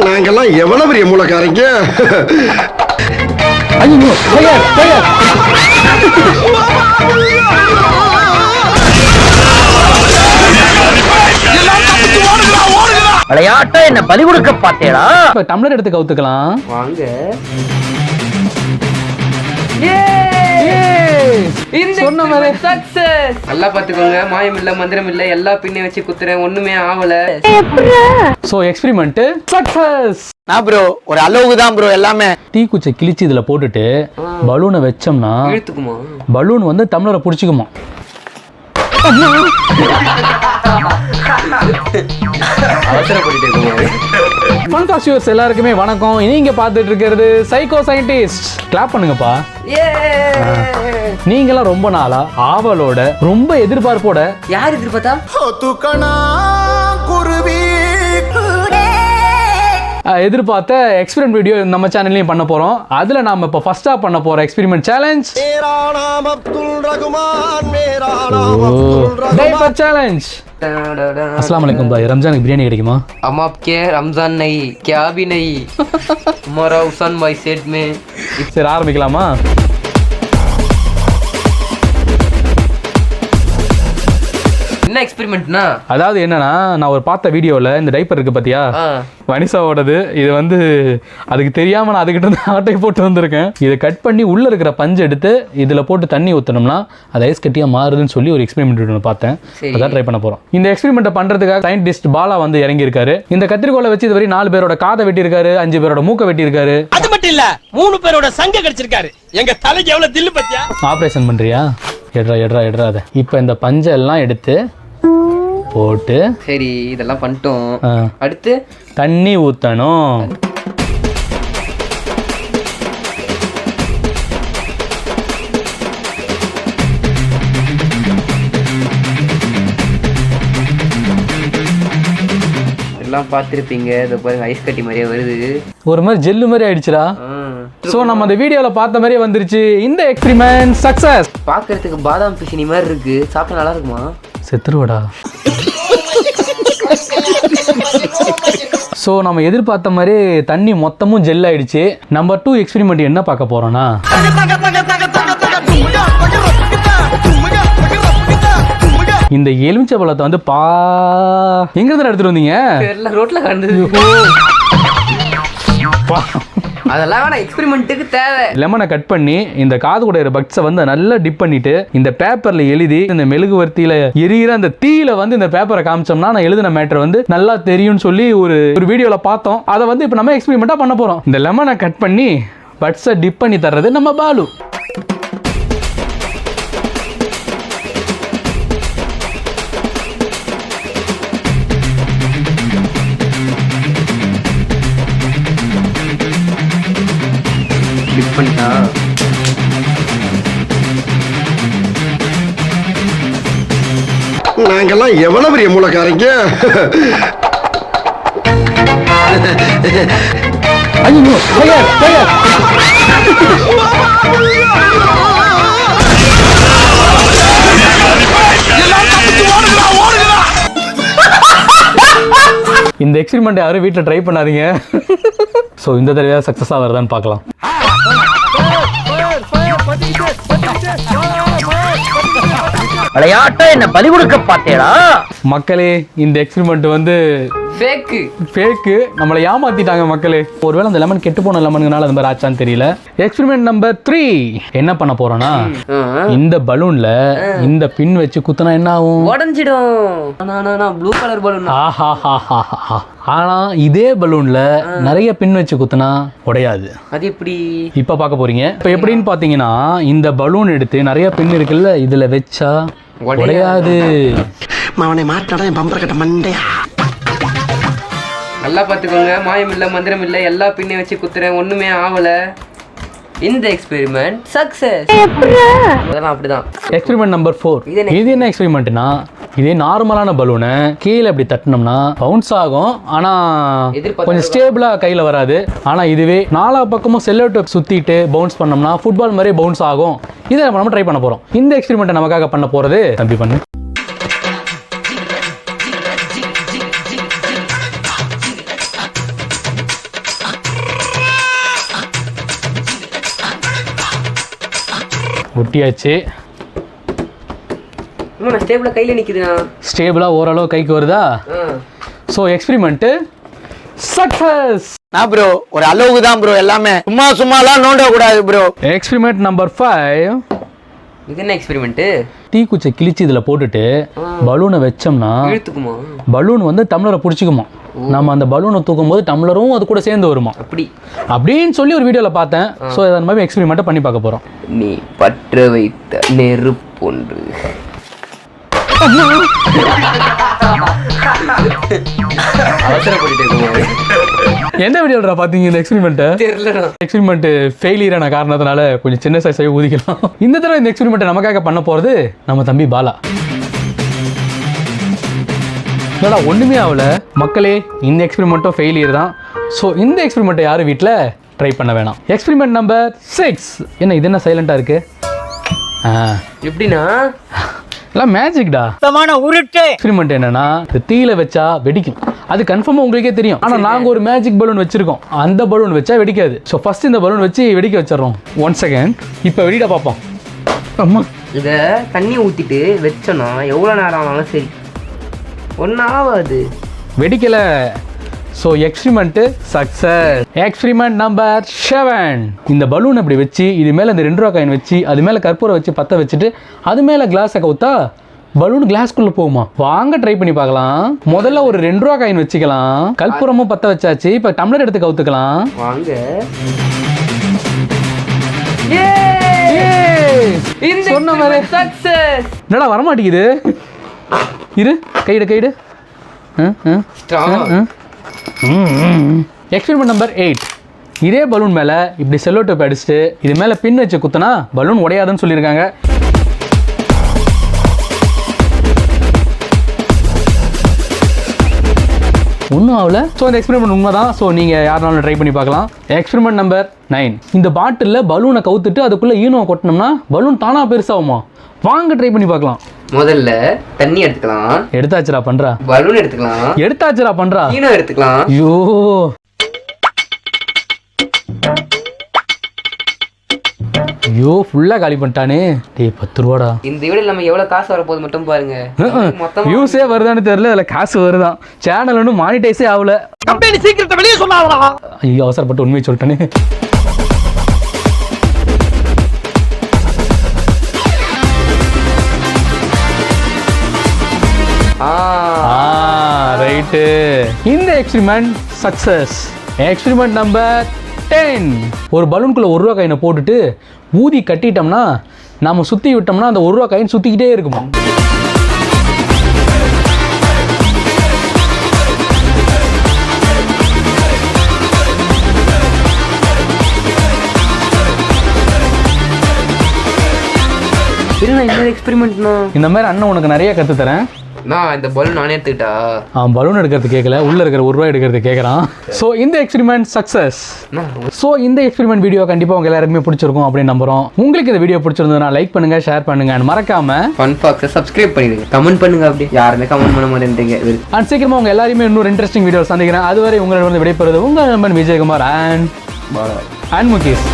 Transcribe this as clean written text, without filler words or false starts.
நாங்கெல்லாம் எவ்வளவு பெரிய மூலக்காரங்க. ஐயோ ஃபயர் ஃபயர். விளையாட்ட என்ன பலி கொடுக்க பாத்தேடா. இப்ப டம்ளர் எடுத்து கவுத்துக்கலாம் வாங்க. சொன்ன மாதிரி சக்சஸ். நல்லா பாத்துக்கோங்க, மாயம் இல்ல மந்திரம் இல்ல, எல்லா பின்னே வச்சு குத்துறேன், ஒண்ணுமே ஆவல. So experiment success. நான் ப்ரோ ஒரு அளவுக்கு தான் ப்ரோ எல்லாமே. டீ குச்சை கிழிச்சு இதுல போட்டுட்டு பலூனை வச்சோம்னா இழுத்துக்குமா? பலூன் வந்து டம்ளரை பிடிச்சிக்குமா. ஃபன்டாஸ்டிவர்ஸ் எல்லாருக்குமே வணக்கம். நீங்க பார்த்துட்டு இருக்கிறது சைக்கோ சயின்டிஸ்ட். கிளாப் பண்ணுங்கப்பா. நீங்களாம் ரொம்ப நாளா ஆவலோட ரொம்ப எதிர்பார்ப்போட யார் எதிர்பார்த்தா எதிர்பார்த்த எக்ஸ்பெரிமெண்ட் வீடியோ நம்ம சேனல்லையும் பண்ண போறோம். அதுல நாம இப்ப ஃபர்ஸ்டா பண்ண போற எக்ஸ்பெரிமெண்ட் சேலஞ்ச் டைப்பர் சேலஞ்ச். अस्सलाम वालेकुम भाई, रमजान की बिरयानी கிடைக்குமா? हम आपके रमजान नहीं क्या भी नहीं हमारा हुसैन भाई सेट में. சரி ஆரம்பிக்கலாமா? என்ன எக்ஸ்பெரிமெண்ட்னா, அதாவது என்னன்னா, நான் ஒரு பார்த்த வீடியோல இந்த டைப்பர் இருக்கு பாத்தியா, வனிசாவோடது. இது வந்து அதுக்கு தெரியாம நான் அதுக்கிட்ட இருந்து ஆட்டை போட்டு வந்திருக்கேன். இதை கட் பண்ணி உள்ள இருக்கிற பஞ்சு எடுத்து இதுல போட்டு தண்ணி ஊத்தணும்னா அது ஐஸ் கட்டியா மாறுதுன்னு சொல்லி ஒரு எக்ஸ்பெரிமெண்ட் பார்த்தேன். அதான் ட்ரை பண்ண போறோம். இந்த எக்ஸ்பெரிமெண்ட் பண்றதுக்காக சயின்டிஸ்ட் பாலா வந்து இறங்கி இருக்காரு. இந்த கத்திரிக்கோலை வச்சு இதுவரை 4 பேரோட காதை வெட்டி இருக்காரு, 5 பேரோட மூக்க வெட்டி இருக்காரு. அது மட்டும் இல்ல 3 பேரோட சங்க கடிச்சிருக்காரு. எங்க தலைக்கு எவ்வளவு தில்லு பத்தியா. ஆபரேஷன் பண்றியா? எட்ரா அதை. இப்போ இந்த பஞ்செல்லாம் எடுத்து போட்டு சரி இதெல்லாம் பண்ணிட்டோம். அடுத்து தண்ணி ஊத்தணும். எல்லாம் பார்த்துருப்பீங்க. இதை பாருங்க, ஐஸ் கட்டி மாதிரியே வருது. ஒரு மாதிரி ஜெல்லு மாதிரி ஆயிடுச்சுடா. சோ நம்ம அந்த வீடியோல பார்த்த மாதிரியே வந்துருச்சு. இந்த எக்ஸ்பெரிமெண்ட் சக்சஸ். பார்க்கிறதுக்கு பாதாம் பிசினி மாதிரி இருக்கு. சாப்பிட்டா நல்லா இருக்குமா? செத்துருவடா. சோ நம்ம எதிர்பார்த்த மாதிரி தண்ணி மொத்தமும் ஜெல் ஆயிடுச்சு. நம்பர் 2 எக்ஸ்பெரிமெண்ட் என்ன பார்க்க போறோம்னா, இந்த எலுமிச்சை பழத்தை வந்து எங்க இருந்து எடுத்துட்டு வந்தீங்க? ரோட்ல கண்டது. அதெல்லாம் வேணா, எக்ஸ்பெரிமெண்ட்டுக்கு தேவை. லெமனை கட் பண்ணி இந்த காது கூட பக்ஸை வந்து நல்லா டிப் பண்ணிட்டு இந்த பேப்பர்ல எழுதி இந்த மெழுகுவர்த்தியில எரியிற அந்த தீயில வந்து இந்த பேப்பரை காமிச்சோம்னா நான் எழுதின மேட்டர் வந்து நல்லா தெரியும்னு சொல்லி ஒரு வீடியோல பார்த்தோம். அதை வந்து இப்போ நம்ம எக்ஸ்பெரிமெண்டா பண்ண போறோம். இந்த லெமனை கட் பண்ணி பட்ஸை டிப் பண்ணி தர்றது நம்ம பாலு. நாங்கெல்லாம் எவ்வளவு பெரிய மூலக்காரங்க. ஐயோ ஃபயர் ஃபயர். இந்த எக்ஸ்பெரிமெண்ட் யாரும் வீட்டில் ட்ரை பண்ணாதீங்க. ஸோ இந்த தடவை சக்ஸஸாக வருதான்னு பார்க்கலாம். விளையாட்ட என்ன பலி கொடுக்க பாத்தேடா. மக்களே, இந்த எக்ஸ்பெரிமெண்ட் வந்து ஃபேக்கு. நம்மளை ஏமாத்திட்டாங்க மக்களே. ஒருவேளை அந்த லெமன் கெட்டு போன லெமனுங்கனால அந்த மாதிரி ஆச்சான்னு தெரியல. எக்ஸ்பெரிமெண்ட் நம்பர் 3 என்ன பண்ண போறோம்னா, இந்த பலூன்ல இந்த பின் வச்சு குத்துனா என்ன ஆகும்? உடைஞ்சிடும். Blue colour balloon. ஆனா இதே பலூன்ல நிறைய பின் வச்சு குத்துனா உடையாது. அது எப்படி? இப்ப பார்க்க போறீங்க. இப்ப எப்படின்னு பாத்தீங்கன்னா, இந்த பலூன் எடுத்து நிறைய பின் இருக்குல்ல, இதுல வச்சா உடையாது. அவனை மாட்டாடா என் பம்பர கட்ட மண்டையா. நல்லா பாத்துக்கோங்க, மாயம் இல்ல மந்திரம் இல்ல, எல்லா பின்னே வச்சு குத்துறேன், ஒண்ணுமே ஆவல. இந்த எக்ஸ்பெரிமெண்ட் சக்சஸ். அதெல்லாம் அப்படிதான். Experiment number 4. இது என்ன எக்ஸ்பெரிமெண்ட்னா, இதே நார்மலான பலூனை கீழே அப்படி தட்டினோம்னா பவுன்ஸ் ஆகும். ஆனா கொஞ்சம் ஸ்டேபிளா கையில வராது. ஆனா இதுவே 4 பக்கமும் செல்லோ டேப் சுத்திட்டு பவுன்ஸ் பண்ணோம்னா ஃபுட்பால் மாதிரி பவுன்ஸ் ஆகும். இதை நம்ம ட்ரை பண்ண போறோம். இந்த எக்ஸ்பெரிமெண்ட் நமக்காக பண்ண போறது தம்பி பண்ணு. ஒட்டியாச்சு. நான் ஸ்டேபிளாக கையில் நிற்குதுண்ணா. ஸ்டேபிளாக ஓரளவு கைக்கு வருதா? So experiment success. நான் ப்ரோ ஒரு அளவுக்கு தான் ப்ரோ எல்லாமே, சும்மாலாம் நோண்ட கூடாது ப்ரோ. Experiment number 5. இது என்ன எக்ஸ்பெரிமெண்ட்டு? தீக்குச்சை கிழிச்சு இதில் போட்டுட்டு பலூனை வச்சோம்னா இழுத்துக்குமா? பலூன் வந்து டம்ளரை பிடிச்சிக்குமா. நம்ம அந்த பலூனை தூக்கும் போது டம்ளரும் அது கூட சேர்ந்து வருமா அப்படின்னு சொல்லி ஒரு வீடியோவில் பார்த்தேன். ஸோ அந்த மாதிரி எக்ஸ்பெரிமெண்ட்டை பண்ணி பார்க்க போகிறோம். நீ பற்ற வைத்த நெருப்பொன்று என்ன வீடியோடா பார்த்தீங்க இந்த எக்ஸ்பெரிமெண்ட்டை? எக்ஸ்பெரிமெண்ட் ஃபெயிலியர் ஆன காரணத்தினால கொஞ்சம் சின்ன சைஸாக ஊதிக்கலாம். இந்த தடவை இந்த எக்ஸ்பெரிமெண்ட்டை நமக்காக பண்ண போகிறது நம்ம தம்பி பாலா. என்னடா ஒன்றுமே ஆகல மக்களே, இந்த எக்ஸ்பெரிமெண்ட்டும் ஃபெயிலியர் தான். ஸோ இந்த எக்ஸ்பெரிமெண்ட்டை யாரும் வீட்டில் ட்ரை பண்ண வேணாம். Experiment number 6. என்ன இது என்ன சைலண்டாக இருக்கு? எப்படின்னா எல்லாம் மேஜிக்டா. உருட்டு எக்ஸ்பெரிமெண்ட் என்னன்னா தீயில வச்சா வெடிக்கும். அது கன்ஃபார்மா உங்களுக்கே தெரியும். ஆனா நாங்க ஒரு மேஜிக் பலூன் வச்சிருக்கோம். அந்த பலூன் வச்சா வெடிக்காது. ஸோ ஃபர்ஸ்ட் இந்த பலூன் வச்சு வெடிக்க வச்சிடறோம். 1 செகண்ட். இப்போ வெடிடா பார்ப்போம். அம்மா இதை தண்ணி ஊற்றிட்டு வச்சோன்னா எவ்வளோ நேரம் ஆனாலும் சரி ஒன்றும் ஆகாது, வெடிக்கல. So experiment success. Experiment number 7. இந்த பலூன் அப்படி வச்சு இது மேலே இந்த 2 ரூபா காயின் வச்சு அது மேலே கற்பூரம் வச்சு பற்ற வச்சுட்டு அது மேலே கிளாஸை கவுத்தா பலூன் கிளாஸ்க்குள்ளே போகுமா? வாங்க ட்ரை பண்ணி பார்க்கலாம். முதல்ல ஒரு 2 ரூபா காயின் வச்சுக்கலாம். கற்பூரமும் பற்ற வச்சாச்சு. இப்போ டம்ளர் எடுத்து கவுத்துக்கலாம். வாங்க. சொன்ன மாதிரி சக்ஸஸ். என்னடா வரமாட்டேங்குது? இரு கைடு. Experiment number 8. இதே பலூன் மேலே இப்படி செல்லோ டேப் அடிச்சுட்டு இது மேலே பின் வச்சு குத்துனா பலூன் உடையாதுன்னு சொல்லியிருக்காங்க. ஒன்றும் ஆகல. ஸோ இந்த எக்ஸ்பெரிமெண்ட் உண்மை தான். ஸோ நீங்கள் யாருனாலும் ட்ரை பண்ணி பார்க்கலாம். Experiment number 9. இந்த பாட்டிலில் பலூனை கவுத்துட்டு அதுக்குள்ளே ஈனோ கொட்டினோம்னா பலூன் தானாக பெருசாகுமா? வாங்க ட்ரை பண்ணி பார்க்கலாம். முதல்ல தண்ணி எடுத்துக்கலாம். எடுத்தாச்சுரா பண்றா. பலூன் எடுத்துக்கலாம். எடுத்தாச்சுரா பண்றா. ஈனோ எடுத்துக்கலாம். ஐயோ ஐயோ ஃபுல்லா காலி பண்ணிட்டானே. டேய் 10 ரூபாடா. இந்த வீடியோல நம்ம எவ்வளவு காசு வரப்போகுது மட்டும் பாருங்க. மொத்தமா வியூஸே வருதான்னு தெரியல, இல்ல காசு வருதான். சேனல் ஒன்றும் மானிட்டைஸே ஆகல. கம்பெனி சீக்கிரத்தை வெளியே சொன்னாங்களா? ஐயோ அவசரப்பட்டு உண்மையை சொல்லிட்டானே. ரைட்டு. இந்த எக்ஸ்பெரிமெண்ட் சக்சஸ். Experiment number 10. ஒரு பலூனுக்குள்ள 1 ரூபா காயினை போட்டுட்டு ஊதி கட்டிட்டோம்னா நாம சுத்தி விட்டோம்னா அந்த 1 ரூபா காயின் சுத்திக்கிட்டே இருக்குமா? இந்த மாதிரி அண்ணன் உனக்கு நிறைய கத்து தரேன். நான் இந்த பலூன் நானே எடுத்துக்கிட்டா? பலூன் எடுக்கிறது கேட்கல, உள்ள இருக்கிற 1 ரூபாய் எடுக்கிறது கேட்குறான். ஸோ இந்த எக்ஸ்பெரிமெண்ட் சக்ஸஸ். ஸோ இந்த எக்ஸ்பெரிமெண்ட் வீடியோ கண்டிப்பாக உங்க எல்லாருக்குமே பிடிச்சிருக்கும் அப்படின்னு நம்புறோம். உங்களுக்கு இந்த வீடியோ பிடிச்சிருந்ததுன்னா லைக் பண்ணுங்க, ஷேர் பண்ணுங்க, அண்ட் மறக்காம ஃபன் பாக்ஸை சப்ஸ்கிரைப் பண்ணிடுங்க, கமெண்ட் பண்ணுங்க. அப்படி யாருமே கமெண்ட் பண்ண மாட்டேன்றீங்க. அண்ட் சீக்கிரமா உங்க எல்லாருமே இன்னொரு இன்ட்ரெஸ்டிங் வீடியோ சந்திக்கிறேன். அதுவரை உங்களிடம் விடைபெறுவது உங்கள் நண்பன் விஜயகுமார் அண்ட் முகேஷ்.